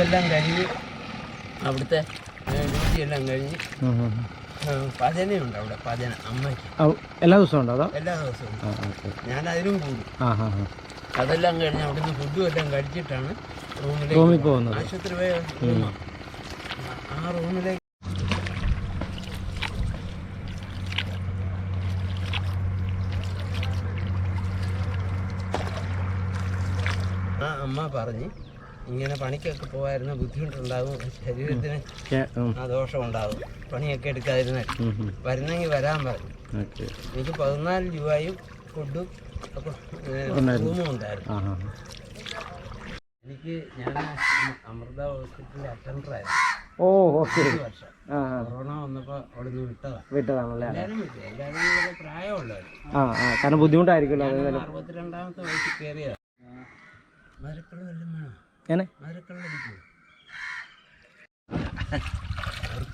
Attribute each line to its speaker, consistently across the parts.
Speaker 1: ഇതെല്ലാം കഴിഞ്ഞ് അവിടുത്തെ ഡ്യൂട്ടിയെല്ലാം കഴിഞ്ഞ് പചനയുണ്ട് അവിടെ. പചന അമ്മയ്ക്ക്
Speaker 2: എല്ലാ ദിവസവും ഉണ്ടോ? അതോ
Speaker 1: എല്ലാ ദിവസവും ഞാൻ അതിനും കൂടും. അതെല്ലാം കഴിഞ്ഞ് അവിടുന്ന് ഫുഡും എല്ലാം കഴിച്ചിട്ടാണ് റൂമിൽ പോകുന്നത്. ആശുപത്രി ആ റൂമിലേക്ക് അമ്മ പറഞ്ഞ് ഇങ്ങനെ പണിക്കൊക്കെ പോകാതിരുന്ന ബുദ്ധിമുട്ടുണ്ടാകും, ശരീരത്തിന് ആ ദോഷമുണ്ടാകും, പണിയൊക്കെ എടുക്കാതിരുന്നാൽ വരുന്നെങ്കിൽ വരാൻ പറഞ്ഞു. എനിക്ക് 14 രൂപയും ഫുഡും റൂമും ഉണ്ടായിരുന്നു. എനിക്ക് ഞാൻ അമൃത ഹോസ്പിറ്റലിൽ അറ്റൻഡറായിരുന്നു. വർഷം കൊറോണ വന്നപ്പോൾ അവിടെ നിന്ന് വിട്ടതാണല്ലേ? എല്ലാവരും പ്രായമുള്ളവർ,
Speaker 2: ബുദ്ധിമുട്ടായിരിക്കും.
Speaker 1: 62ാമത്തെ വയസ്സിൽ കയറിയതാണ്. മരക്കള്ളം എല്ലാം വേണം. മരക്കള്ളം അടിക്കും.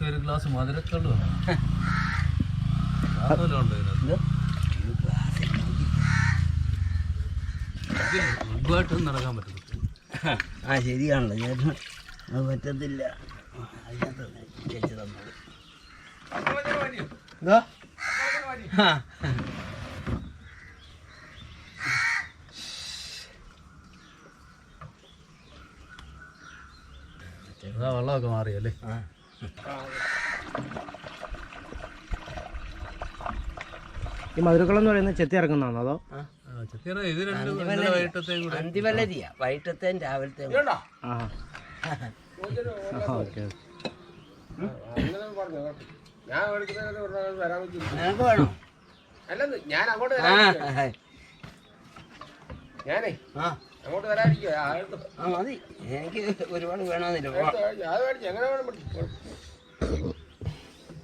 Speaker 3: ഒരു ഗ്ലാസ് മധുരക്കള്ളു നടക്കാൻ പറ്റും.
Speaker 1: ശരിയാണല്ലോ ചേട്ടൻ, അത് പറ്റത്തില്ല. ചേച്ചി തന്നോളൂ.
Speaker 3: വെള്ളമൊക്കെ മാറിയല്ലേ?
Speaker 2: ഈ മധുരക്കള്ളം എന്ന് പറയുന്നത് ചെത്തി ഇറക്കുന്നതാണോ അതോ?
Speaker 1: അന്തിവല്ലരിയാ, വൈകിട്ടത്തെയും രാവിലത്തെയും. നിനക്ക് വേണോ?
Speaker 4: ഞാൻ അങ്ങോട്ട്
Speaker 1: മതി, എനിക്ക് ഒരുപാട് വേണമെന്നില്ല.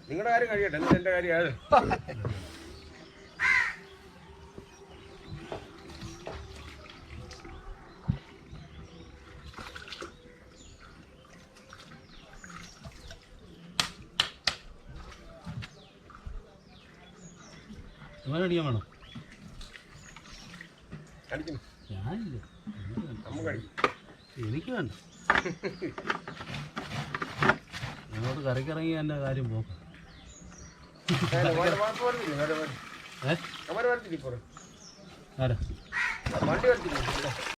Speaker 4: നിങ്ങളുടെ കാര്യം കഴിയട്ടെ, എന്നിട്ട് എന്റെ കാര്യം.
Speaker 3: അടിക്കാൻ വേണം.
Speaker 4: ഞാനില്ല,
Speaker 3: എനിക്ക് വേണ്ട. ഞങ്ങളോട് കറിക്കിറങ്ങി എൻ്റെ കാര്യം പോക്കാം.
Speaker 4: വണ്ടി